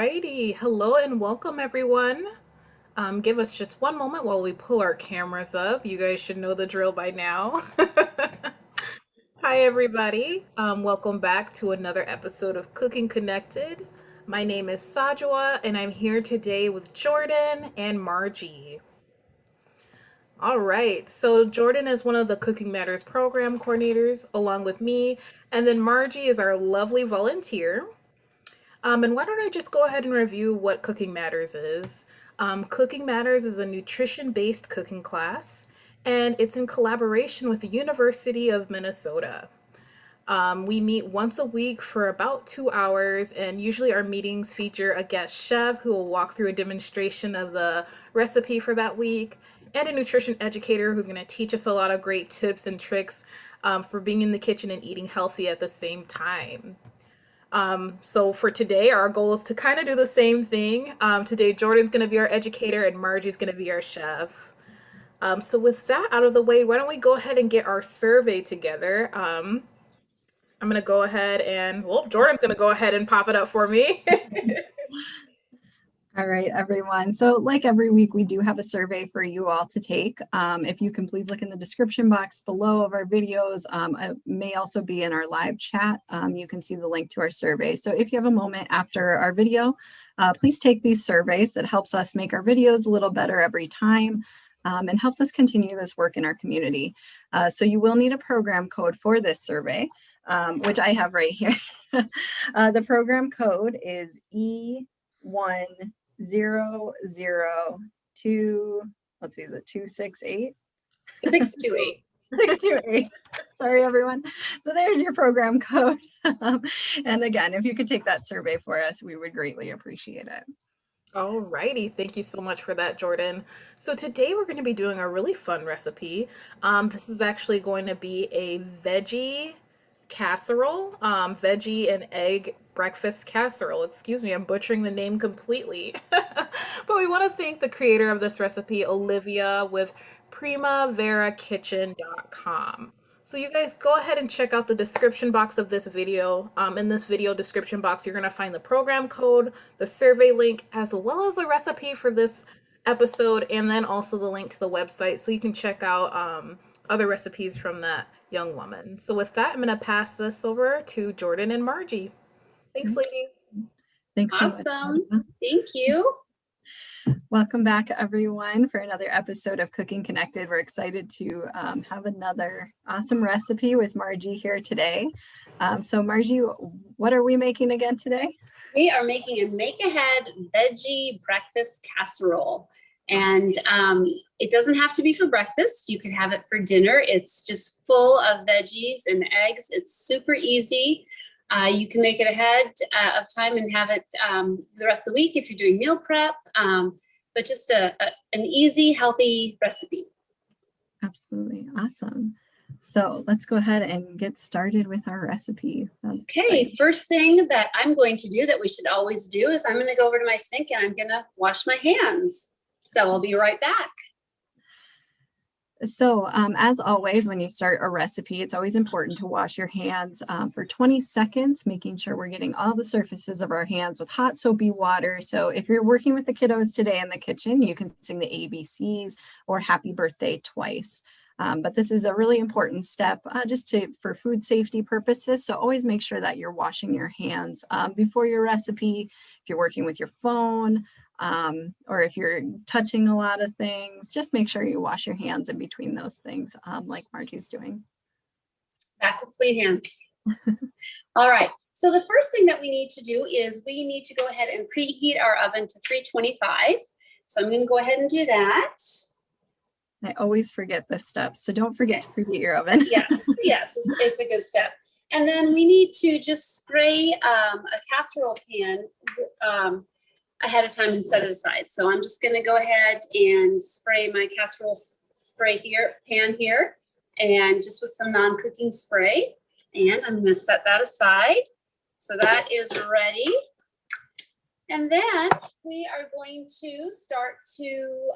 righty. Hello and welcome, everyone. Give us just one moment while we pull our cameras up. You guys should know the drill by now. Hi, everybody. Welcome back to another episode of Cooking Connected. My name is Sajwa, and I'm here today with Jordan and Margie. All right, so Jordan is one of the Cooking Matters program coordinators, along with me, and then Margie is our lovely volunteer. And why don't I just go ahead and review what Cooking Matters is? Cooking Matters is a nutrition-based cooking class, and it's in collaboration with the University of Minnesota. We meet once a week for about 2 hours, and usually our meetings feature a guest chef who will walk through a demonstration of the recipe for that week, and a nutrition educator who's going to teach us a lot of great tips and tricks for being in the kitchen and eating healthy at the same time. So for today, our goal is to kind of do the same thing. Today, Jordan's going to be our educator and Margie's going to be our chef. So with that out of the way, why don't we go ahead and get our survey together? I'm going to go ahead and, well, Jordan's going to go ahead and pop it up for me. All right, everyone. So like every week, we do have a survey for you all to take. If you can please look in the description box below of our videos. It may also be in our live chat. You can see the link to our survey. So if you have a moment after our video, please take these surveys. It helps us make our videos a little better every time and helps us continue this work in our community. So you will need a program code for this survey, which I have right here. The program code is E1002, let's see, is it 268? 628. 628. Sorry, everyone. So there's your program code. And again, if you could take that survey for us, we would greatly appreciate it. All righty. Thank you so much for that, Jordan. So today we're going to be doing a really fun recipe. This is actually going to be a veggie casserole, veggie and egg breakfast casserole. Excuse me, I'm butchering the name completely. But we want to thank the creator of this recipe, Olivia, with primaverakitchen.com. So you guys go ahead and check out the description box of this video. In this video description box, you're going to find the program code, the survey link, as well as the recipe for this episode, and then also the link to the website so you can check out other recipes from that young woman. So with that, I'm going to pass this over to Jordan and Margie. Thanks, ladies. Thanks so Awesome. much. Thank you. Welcome back, everyone, for another episode of Cooking Connected. We're excited to have another awesome recipe with Margie here today. So Margie, what are we making again today? We are making a make-ahead veggie breakfast casserole. And it doesn't have to be for breakfast. You can have it for dinner. It's just full of veggies and eggs. It's super easy. You can make it ahead of time and have it the rest of the week if you're doing meal prep, but just an easy, healthy recipe. Absolutely. Awesome. So let's go ahead and get started with our recipe. Okay, first thing that I'm going to do that we should always do is I'm going to go over to my sink and I'm going to wash my hands. So I'll be right back. So as always, when you start a recipe, it's always important to wash your hands for 20 seconds, making sure we're getting all the surfaces of our hands with hot soapy water. So if you're working with the kiddos today in the kitchen, you can sing the ABCs or happy birthday twice. But this is a really important step for food safety purposes. So always make sure that you're washing your hands before your recipe. If you're working with your phone, or if you're touching a lot of things, just make sure you wash your hands in between those things, like Margie's doing. Back with clean hands. All right. So the first thing that we need to do is we need to go ahead and preheat our oven to 325. So I'm going to go ahead and do that. I always forget this step, so don't forget to preheat your oven. Yes, it's a good step. And then we need to just spray a casserole pan ahead of time and set it aside. So I'm just going to go ahead and spray my casserole pan here, and just with some non-cooking spray. And I'm going to set that aside. So that is ready. And then we are going to start to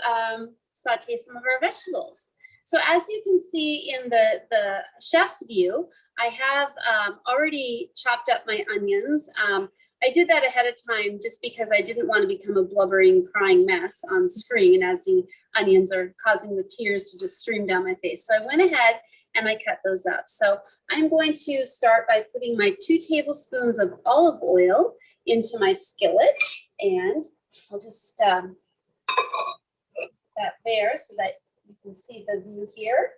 saute some of our vegetables. So as you can see in the chef's view, I have already chopped up my onions. I did that ahead of time just because I didn't want to become a blubbering, crying mess on screen as the onions are causing the tears to just stream down my face. So I went ahead and I cut those up. So I'm going to start by putting my 2 tablespoons of olive oil into my skillet, and I'll just put that there so that you can see the view here.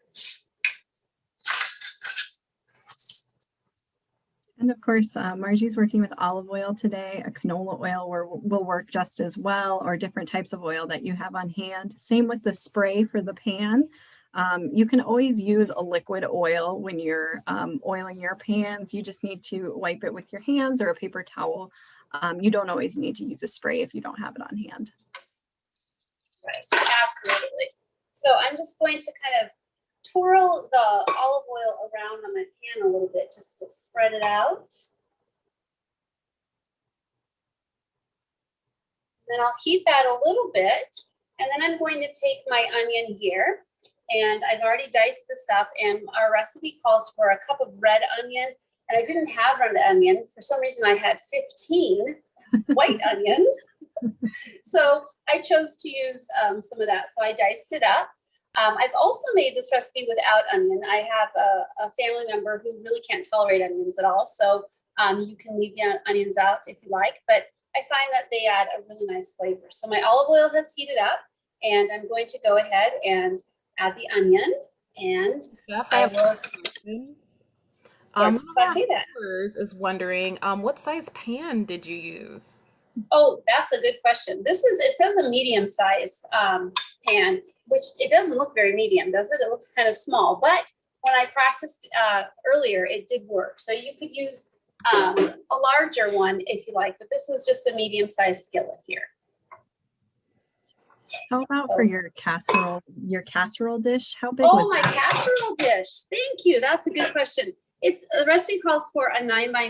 And of course, Margie's working with olive oil today. A canola oil will work just as well, or different types of oil that you have on hand. Same with the spray for the pan. You can always use a liquid oil when you're oiling your pans. You just need to wipe it with your hands or a paper towel. You don't always need to use a spray if you don't have it on hand. Right, absolutely. So I'm just going to kind of twirl the olive oil around on my pan a little bit just to spread it out. Then I'll heat that a little bit, and then I'm going to take my onion here, and I've already diced this up, and our recipe calls for a cup of red onion, and I didn't have red onion. For some reason, I had 15 white onions, so I chose to use some of that. So I diced it up. I've also made this recipe without onion. I have a family member who really can't tolerate onions at all, so you can leave the onions out if you like, but I find that they add a really nice flavor. So my olive oil has heated up, and I'm going to go ahead and add the onion, and I will start to saute that. Is wondering, what size pan did you use? Oh, that's a good question. It says a medium size pan, which it doesn't look very medium, does it? It looks kind of small, but when I practiced earlier, it did work. So you could use a larger one if you like, but this is just a medium sized skillet here. How about for your casserole dish? How big was that? Oh, my casserole dish. Thank you. That's a good question. The recipe calls for a 9 by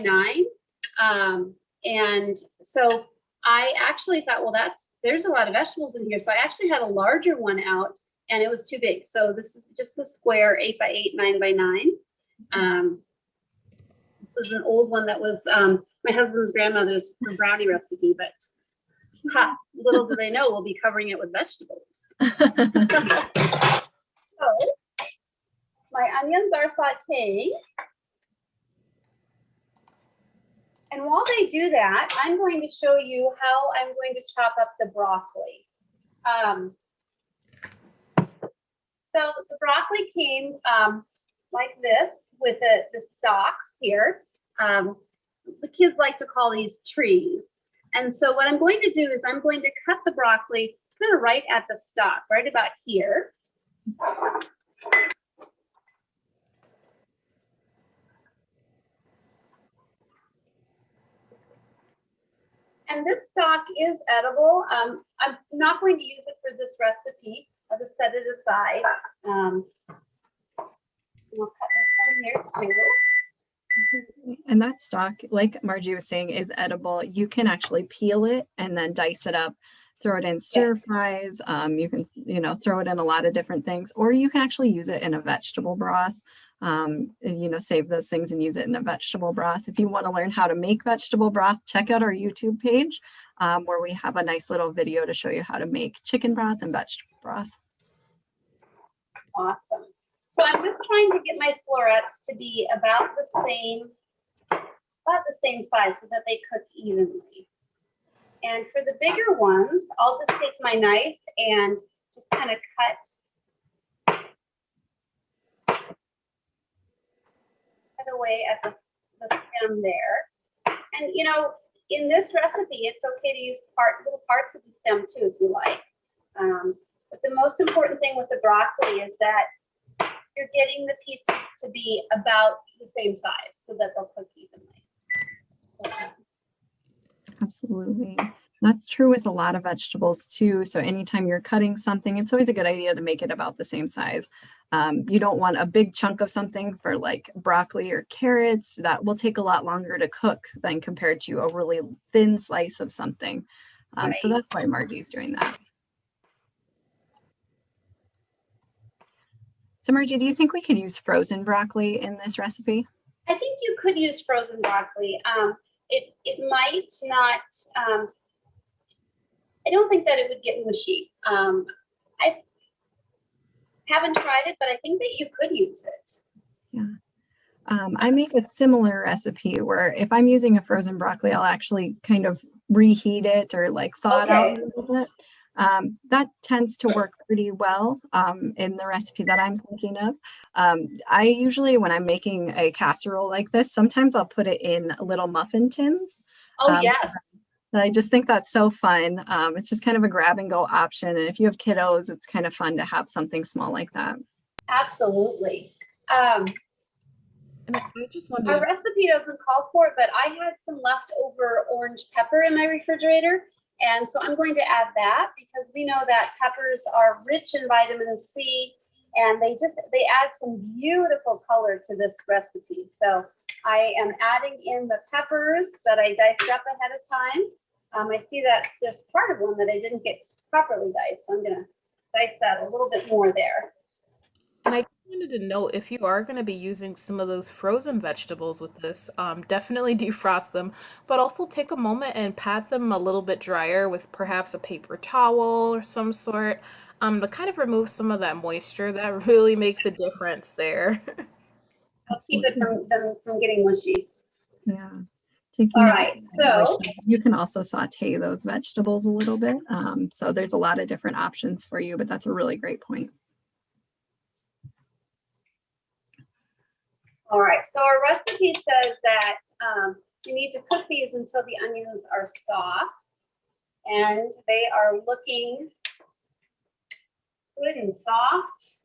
9. And so I actually thought, well, there's a lot of vegetables in here. So I actually had a larger one out, and it was too big. So this is just a square 8 by 8, 9 by 9. This is an old one that was my husband's grandmother's brownie recipe, but little do they know we'll be covering it with vegetables. So my onions are sauteing. And while they do that, I'm going to show you how I'm going to chop up the broccoli. So the broccoli came like this with the stalks here. The kids like to call these trees. And so what I'm going to do is I'm going to cut the broccoli kind of right at the stalk, right about here. And this stalk is edible. I'm not going to use it for this recipe. I'll just set it aside. We'll cut this one here too. And that stalk, like Margie was saying, is edible. You can actually peel it and then dice it up, throw it in stir fries. You can, throw it in a lot of different things, or you can actually use it in a vegetable broth. Save those things and use it in a vegetable broth. If you want to learn how to make vegetable broth, check out our YouTube page where we have a nice little video to show you how to make chicken broth and vegetable broth. Awesome. So I'm just trying to get my florets to be about the same size so that they cook evenly. And for the bigger ones, I'll just take my knife and just kind of cut away at the stem there. And in this recipe, it's okay to use little parts of the stem too if you like. But the most important thing with the broccoli is that you're getting the pieces to be about the same size so that they'll cook evenly. Absolutely. That's true with a lot of vegetables too. So anytime you're cutting something, it's always a good idea to make it about the same size. You don't want a big chunk of something for like broccoli or carrots. That will take a lot longer to cook than compared to a really thin slice of something. Right. So that's why Margie's doing that. So Margie, do you think we could use frozen broccoli in this recipe? I think you could use frozen broccoli. it might not, I don't think that it would get mushy. I haven't tried it, but I think that you could use it. Yeah. I make a similar recipe where if I'm using a frozen broccoli, I'll actually kind of reheat it or like thaw it out a little bit. That tends to work pretty well in the recipe that I'm thinking of. I usually, when I'm making a casserole like this, sometimes I'll put it in little muffin tins. Oh, yes. I just think that's so fun. It's just kind of a grab and go option. And if you have kiddos, it's kind of fun to have something small like that. Absolutely. And I just wanted Our to, recipe doesn't call for it, but I had some leftover orange pepper in my refrigerator. And so I'm going to add that because we know that peppers are rich in vitamin C and they add some beautiful color to this recipe. So I am adding in the peppers that I diced up ahead of time. I see that there's part of one that I didn't get properly diced. So I'm going to dice that a little bit more there. and I wanted to know if you are going to be using some of those frozen vegetables with this, definitely defrost them, but also take a moment and pat them a little bit drier with perhaps a paper towel or some sort, to kind of remove some of that moisture. That really makes a difference there. I'll keep it from getting mushy. Yeah. Taking All out right, the so moisture. You can also saute those vegetables a little bit. So there's a lot of different options for you, but that's a really great point. all right, so our recipe says that you need to cook these until the onions are soft and they are looking good and soft.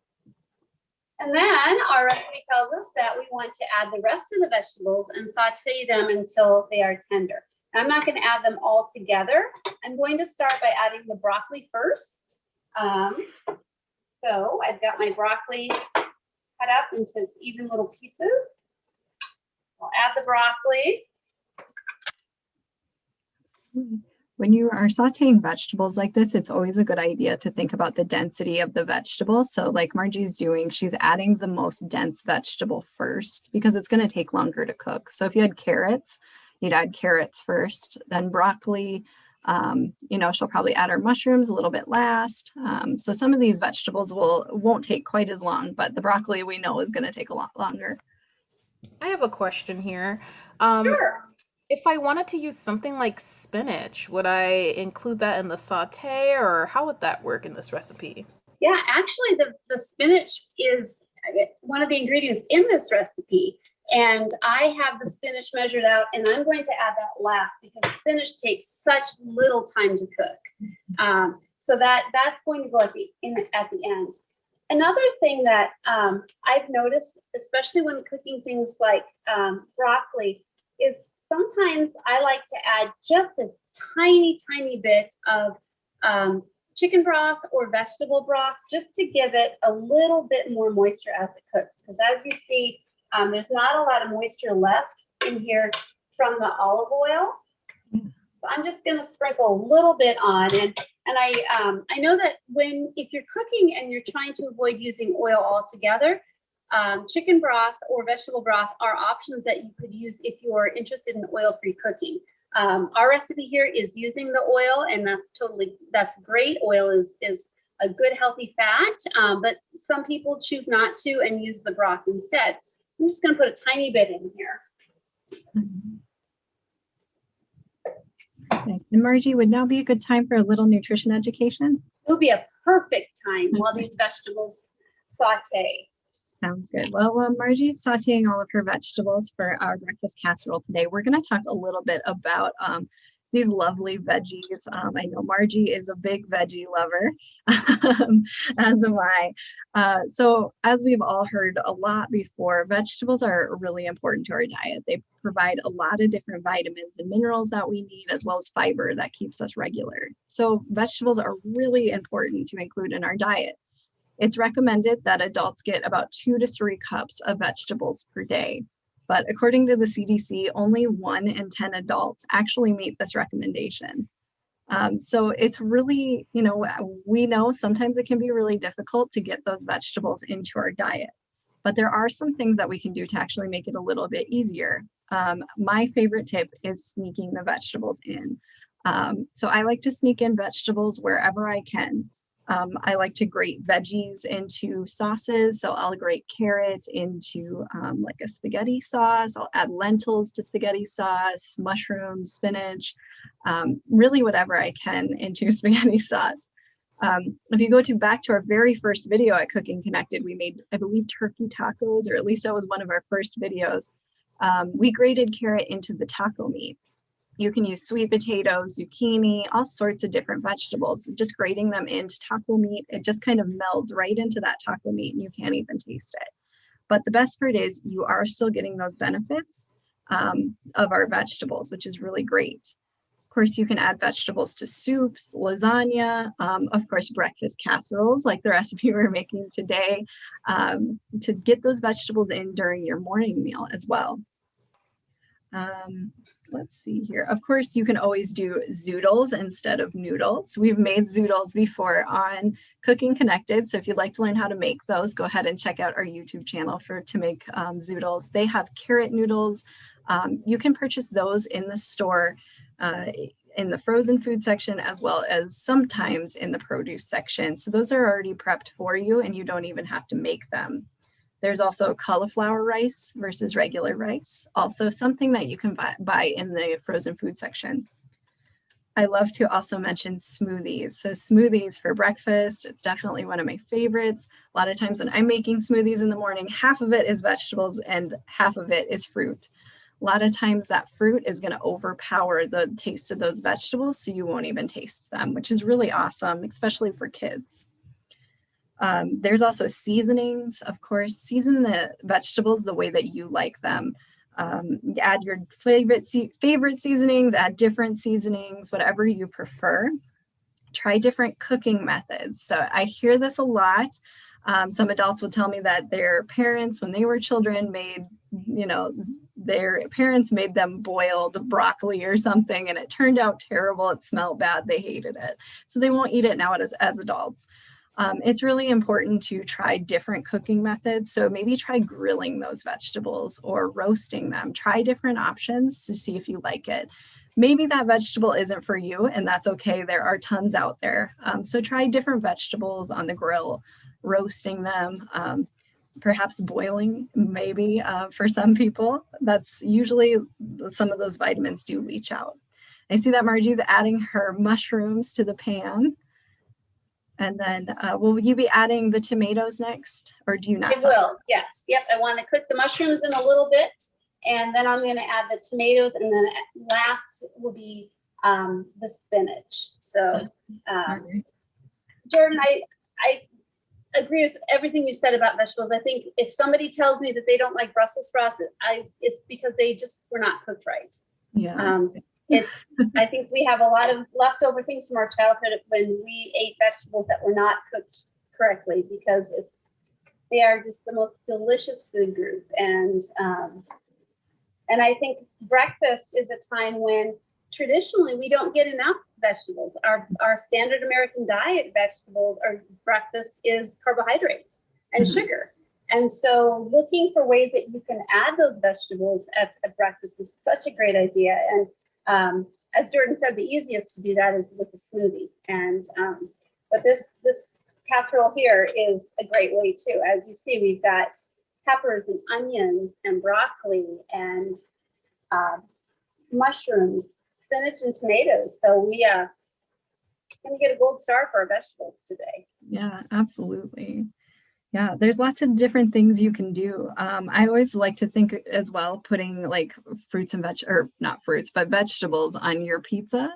And then our recipe tells us that we want to add the rest of the vegetables and saute them until they are tender. Now, I'm not going to add them all together. I'm going to start by adding the broccoli first. So I've got my broccoli cut up into its even little pieces. I'll add the broccoli. When you are sauteing vegetables like this, it's always a good idea to think about the density of the vegetable. So like Margie's doing, she's adding the most dense vegetable first because it's going to take longer to cook. So if you had carrots, you'd add carrots first, then broccoli. She'll probably add her mushrooms a little bit last. So some of these vegetables won't take quite as long, but the broccoli we know is going to take a lot longer. I have a question here. Sure. If I wanted to use something like spinach, would I include that in the saute, or how would that work in this recipe? Yeah, actually the spinach is one of the ingredients in this recipe. And I have the spinach measured out and I'm going to add that last because spinach takes such little time to cook. So that's going to go at the end. Another thing that I've noticed, especially when cooking things like broccoli, is sometimes I like to add just a tiny, tiny bit of chicken broth or vegetable broth just to give it a little bit more moisture as it cooks. Because as you see, there's not a lot of moisture left in here from the olive oil. So I'm just going to sprinkle a little bit on. And I know that if you're cooking and you're trying to avoid using oil altogether, chicken broth or vegetable broth are options that you could use if you're interested in oil-free cooking. Our recipe here is using the oil, and that's great. Oil is a good healthy fat, but some people choose not to and use the broth instead. I'm just going to put a tiny bit in here. Okay. And Margie, would now be a good time for a little nutrition education? It will be a perfect time while these vegetables saute. Sounds good. Well, while Margie's sauteing all of her vegetables for our breakfast casserole today, we're going to talk a little bit about these lovely veggies. I know Margie is a big veggie lover, as am I. So as we've all heard a lot before, vegetables are really important to our diet. They provide a lot of different vitamins and minerals that we need, as well as fiber that keeps us regular. So vegetables are really important to include in our diet. It's recommended that adults get about 2 to 3 cups of vegetables per day. But according to the CDC, only 1 in 10 adults actually meet this recommendation. So it's really, we know sometimes it can be really difficult to get those vegetables into our diet. But there are some things that we can do to actually make it a little bit easier. My favorite tip is sneaking the vegetables in. So I like to sneak in vegetables wherever I can. I like to grate veggies into sauces. So I'll grate carrot into like a spaghetti sauce. I'll add lentils to spaghetti sauce, mushrooms, spinach, really whatever I can into spaghetti sauce. If you go back to our very first video at Cooking Connected, we made, I believe, turkey tacos, or at least that was one of our first videos. We grated carrot into the taco meat. You can use sweet potatoes, zucchini, all sorts of different vegetables. Just grating them into taco meat, it just kind of melds right into that taco meat and you can't even taste it. But the best part is you are still getting those benefits of our vegetables, which is really great. Of course, you can add vegetables to soups, lasagna, of course, breakfast casseroles like the recipe we're making today, to get those vegetables in during your morning meal as well. Let's see here. Of course, you can always do zoodles instead of noodles. We've made zoodles before on Cooking Connected. So if you'd like to learn how to make those, go ahead and check out our YouTube channel to make zoodles. They have carrot noodles. You can purchase those in the store, in the frozen food section, as well as sometimes in the produce section. So those are already prepped for you and you don't even have to make them. There's also cauliflower rice versus regular rice, also something that you can buy in the frozen food section. I love to also mention smoothies. So smoothies for breakfast, it's definitely one of my favorites. A lot of times when I'm making smoothies in the morning, half of it is vegetables and half of it is fruit. A lot of times that fruit is going to overpower the taste of those vegetables, so you won't even taste them, which is really awesome, especially for kids. There's also seasonings, of course. Season the vegetables the way that you like them. Add your favorite seasonings, add different seasonings, whatever you prefer. Try different cooking methods. So I hear this a lot. Some adults will tell me that their parents, when they were children, their parents made them boiled broccoli or something, and it turned out terrible. It smelled bad. They hated it. So they won't eat it now as adults. It's really important to try different cooking methods. So maybe try grilling those vegetables or roasting them. Try different options to see if you like it. Maybe that vegetable isn't for you, and that's okay. There are tons out there. So try different vegetables on the grill, roasting them, perhaps boiling, maybe for some people. That's usually some of those vitamins do leach out. I see that Margie's adding her mushrooms to the pan. And then will you be adding the tomatoes next, or do you not? I will, yes. Yep, I want to cook the mushrooms in a little bit, and then I'm going to add the tomatoes, and then last will be the spinach. So, Jordan, I agree with everything you said about vegetables. I think if somebody tells me that they don't like Brussels sprouts, it's because they just were not cooked right. Yeah. I think we have a lot of leftover things from our childhood when we ate vegetables that were not cooked correctly, because they are just the most delicious food group. And I think breakfast is a time when traditionally we don't get enough vegetables. Our standard American diet vegetables or breakfast is carbohydrates and sugar. And so looking for ways that you can add those vegetables at breakfast is such a great idea. And as Jordan said, the easiest to do that is with a smoothie. And but this casserole here is a great way too. As you see, we've got peppers and onions and broccoli and mushrooms, spinach and tomatoes. So we going to get a gold star for our vegetables today. Yeah, absolutely. Yeah, there's lots of different things you can do. I always like to think as well, putting like fruits and not fruits, but vegetables on your pizza.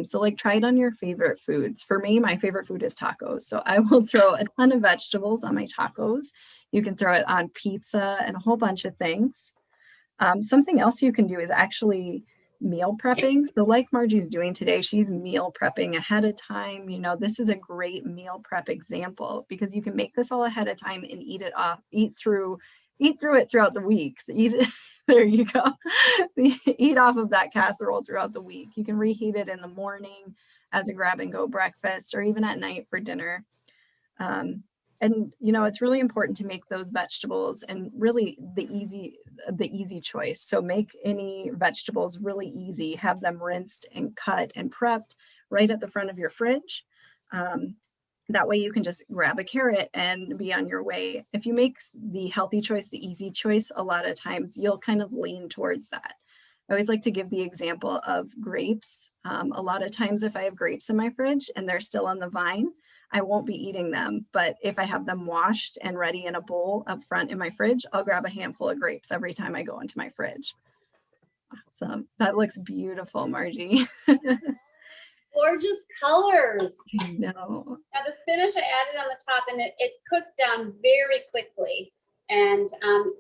So like try it on your favorite foods. For me, my favorite food is tacos. So I will throw a ton of vegetables on my tacos. You can throw it on pizza and a whole bunch of things. Something else you can do is actually meal prepping. So like Margie's doing today, she's meal prepping ahead of time. This is a great meal prep example because you can make this all ahead of time and eat through it throughout the week. There you go. Eat off of that casserole throughout the week. You can reheat it in the morning as a grab and go breakfast or even at night for dinner. And, you know, it's really important to make those vegetables and really the easy choice. So make any vegetables really easy, have them rinsed and cut and prepped right at the front of your fridge. That way you can just grab a carrot and be on your way. If you make the healthy choice, the easy choice, a lot of times you'll kind of lean towards that. I always like to give the example of grapes. A lot of times if I have grapes in my fridge and they're still on the vine, I won't be eating them. But if I have them washed and ready in a bowl up front in my fridge, I'll grab a handful of grapes every time I go into my fridge. Awesome. That looks beautiful, Margie. Gorgeous colors. No. Now the spinach I added on the top, and it cooks down very quickly. And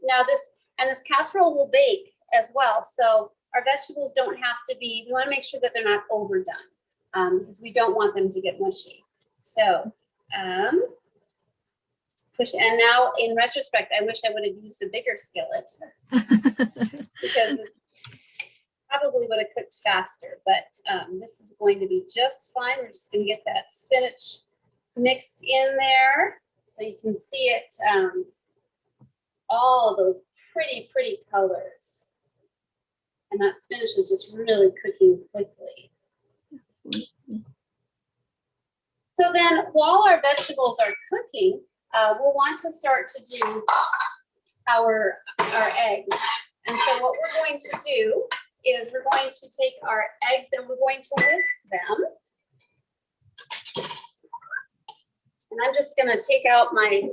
now this casserole will bake as well. So our vegetables don't have to be, we want to make sure that they're not overdone because we don't want them to get mushy. So push, and now in retrospect, I wish I would have used a bigger skillet because it probably would have cooked faster, but this is going to be just fine. We're just going to get that spinach mixed in there so you can see it, all those pretty colors. And that spinach is just really cooking quickly. So then while our vegetables are cooking, we'll want to start to do our eggs. And so what we're going to do is we're going to take our eggs and we're going to whisk them. And I'm just going to take out my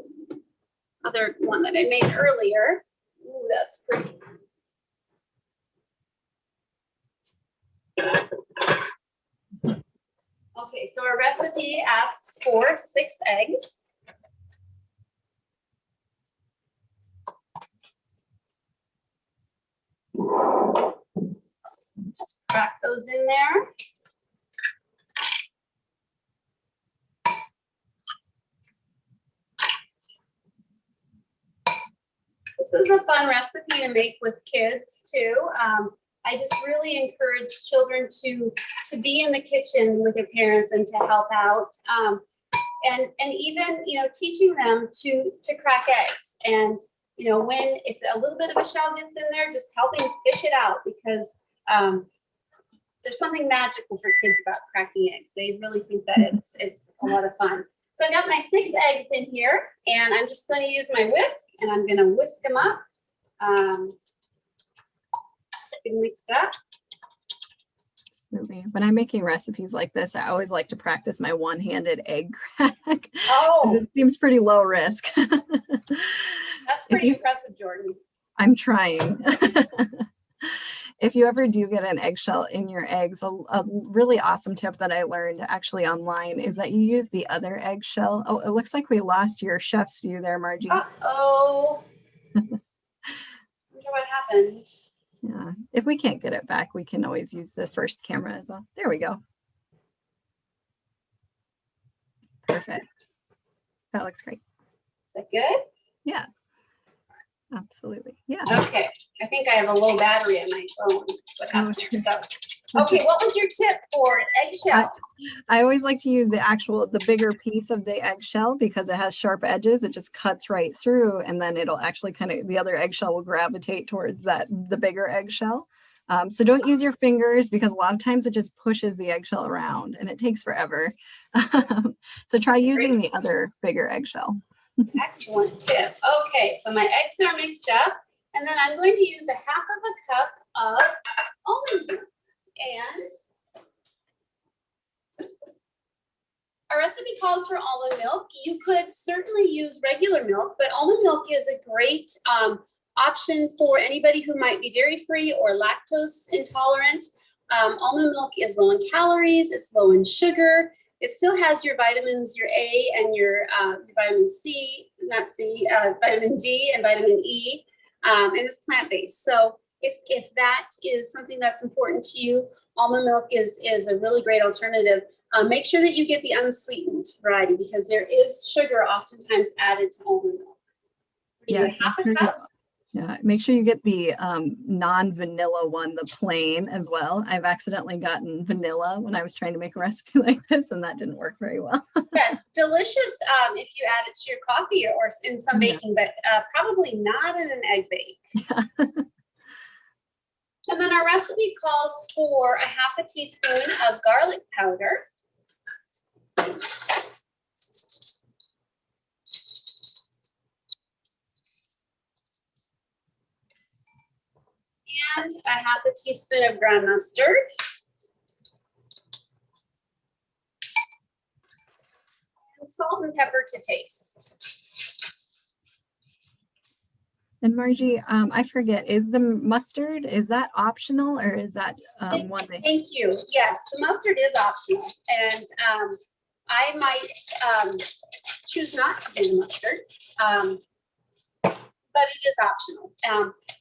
other one that I made earlier. Ooh, that's pretty. Okay, so our recipe asks for 6 eggs. Just crack those in there. This is a fun recipe to make with kids too. I just really encourage children to be in the kitchen with their parents and to help out. And even, you know, teaching them to crack eggs. And, you know, when if a little bit of a shell gets in there, just helping fish it out because there's something magical for kids about cracking eggs. They really think that it's a lot of fun. So I got my 6 eggs in here and I'm just going to use my whisk and I'm going to whisk them up. Mixed up. When I'm making recipes like this, I always like to practice my one-handed egg crack. Oh, It seems pretty low risk. That's pretty impressive, Jordan. I'm trying. If you ever do get an eggshell in your eggs, a really awesome tip that I learned actually online is that you use the other eggshell. Oh, it looks like we lost your chef's view there, Margie. Uh-oh. I wonder what happened. Yeah, if we can't get it back, we can always use the first camera as well. There we go. Perfect. That looks great. Is that good? Yeah, absolutely. Yeah. Okay. I think I have a low battery on my phone. What happened there? So, okay, what was your tip for eggshell? I always like to use the bigger piece of the eggshell because it has sharp edges. It just cuts right through and then it'll actually the other eggshell will gravitate towards the bigger eggshell. So don't use your fingers because a lot of times it just pushes the eggshell around and it takes forever. So try using the other bigger eggshell. Excellent tip. Okay, so my eggs are mixed up and then I'm going to use a 1/2 cup of almond milk. And our recipe calls for almond milk. You could certainly use regular milk, but almond milk is a great option for anybody who might be dairy-free or lactose intolerant. Almond milk is low in calories, it's low in sugar. It still has your vitamins, your A and your vitamin C, vitamin D and vitamin E, and it's plant-based. So if that is something that's important to you, almond milk is a really great alternative. Make sure that you get the unsweetened variety because there is sugar oftentimes added to almond milk. Yes, 1/2 cup. Yeah, make sure you get the non-vanilla one, the plain as well. I've accidentally gotten vanilla when I was trying to make a recipe like this, and that didn't work very well. Yeah, it's delicious if you add it to your coffee or in some baking, but probably not in an egg bake. Yeah. And then our recipe calls for a half a teaspoon of garlic powder. And a half a teaspoon of ground mustard. And salt and pepper to taste. And Margie, I forget, is the mustard, is that optional or is that one that... Thank you. Yes, the mustard is optional. And I might choose not to do the mustard, but it is optional.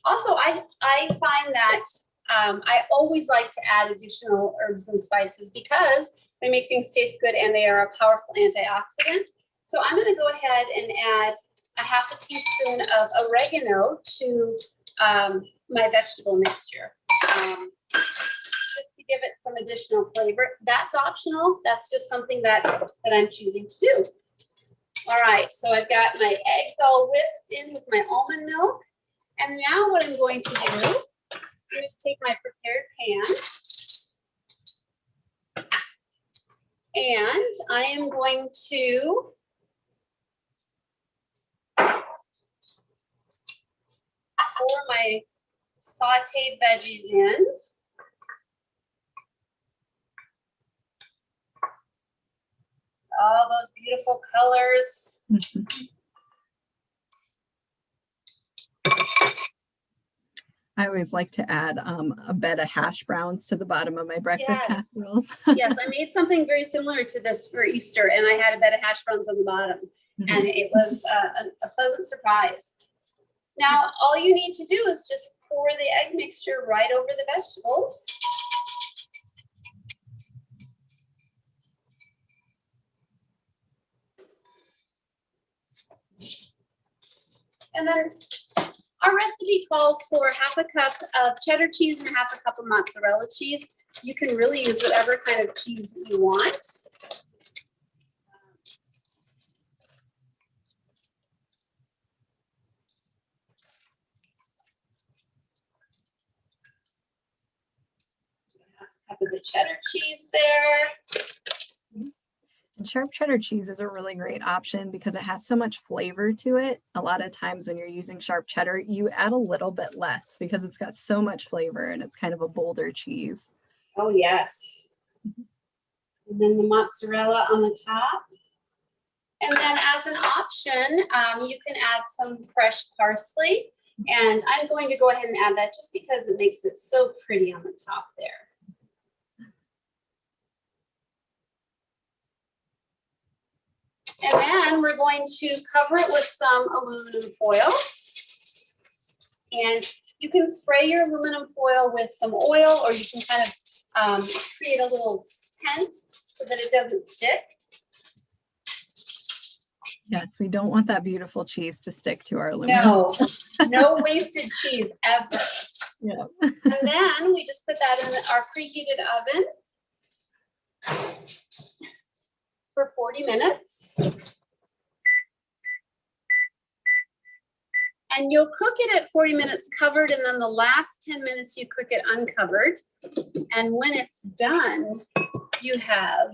Also, I find that I always like to add additional herbs and spices because they make things taste good and they are a powerful antioxidant. So I'm going to go ahead and add a half a teaspoon of oregano to my vegetable mixture. Just to give it some additional flavor. That's optional. That's just something that I'm choosing to do. All right, so I've got my eggs all whisked in with my almond milk. And now what I'm going to do, I'm going to take my prepared pan. And I am going to pour my sauteed veggies in. All those beautiful colors. I always like to add a bed of hash browns to the bottom of my breakfast casseroles. Yes, I made something very similar to this for Easter, and I had a bed of hash browns on the bottom, and it was a pleasant surprise. Now, all you need to do is just pour the egg mixture right over the vegetables. And then our recipe calls for half a cup of cheddar cheese and half a cup of mozzarella cheese. You can really use whatever kind of cheese you want. Half a cup of the cheddar cheese there. And sharp cheddar cheese is a really great option because it has so much flavor to it. A lot of times when you're using sharp cheddar, you add a little bit less because it's got so much flavor and it's kind of a bolder cheese. Oh, yes. And then the mozzarella on the top. And then as an option, you can add some fresh parsley. And I'm going to go ahead and add that just because it makes it so pretty on the top there. And then we're going to cover it with some aluminum foil. And you can spray your aluminum foil with some oil, or you can kind of create a little tent so that it doesn't stick. Yes, we don't want that beautiful cheese to stick to our aluminum. No, no wasted cheese ever. Yeah. And then we just put that in our preheated oven for 40 minutes. And you'll cook it at 40 minutes covered, and then the last 10 minutes you cook it uncovered. And when it's done, you have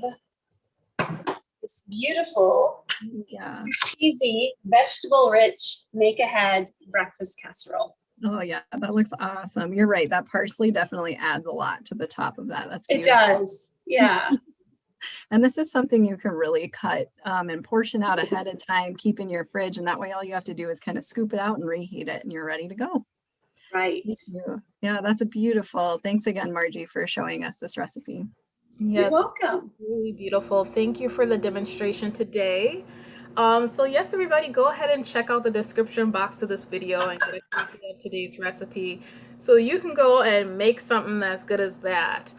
this beautiful, cheesy, vegetable-rich, make-ahead breakfast casserole. Oh yeah, that looks awesome. You're right. That parsley definitely adds a lot to the top of that. That's beautiful. It does. Yeah. And this is something you can really cut and portion out ahead of time, keep in your fridge. And that way all you have to do is kind of scoop it out and reheat it and you're ready to go. Right. Yeah, that's a beautiful. Thanks again, Margie, for showing us this recipe. You're Yes, welcome. Really beautiful. Thank you for the demonstration today. So yes, everybody, go ahead and check out the description box of this video and get a copy of today's recipe so you can go and make something as good as that.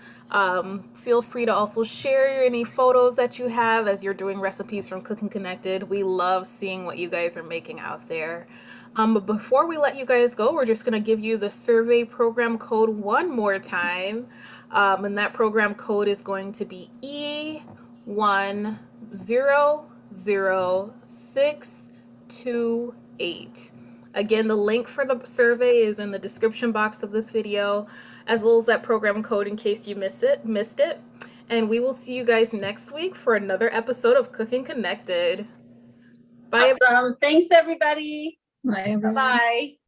Feel free to also share any photos that you have as you're doing recipes from Cooking Connected. We love seeing what you guys are making out there. But before we let you guys go, we're just going to give you the survey program code one more time. And that program code is going to be E100628. Again, the link for the survey is in the description box of this video, as well as that program code in case you missed it. And we will see you guys next week for another episode of Cooking Connected. Bye. Awesome. Thanks, everybody. Bye, everyone. Bye-bye.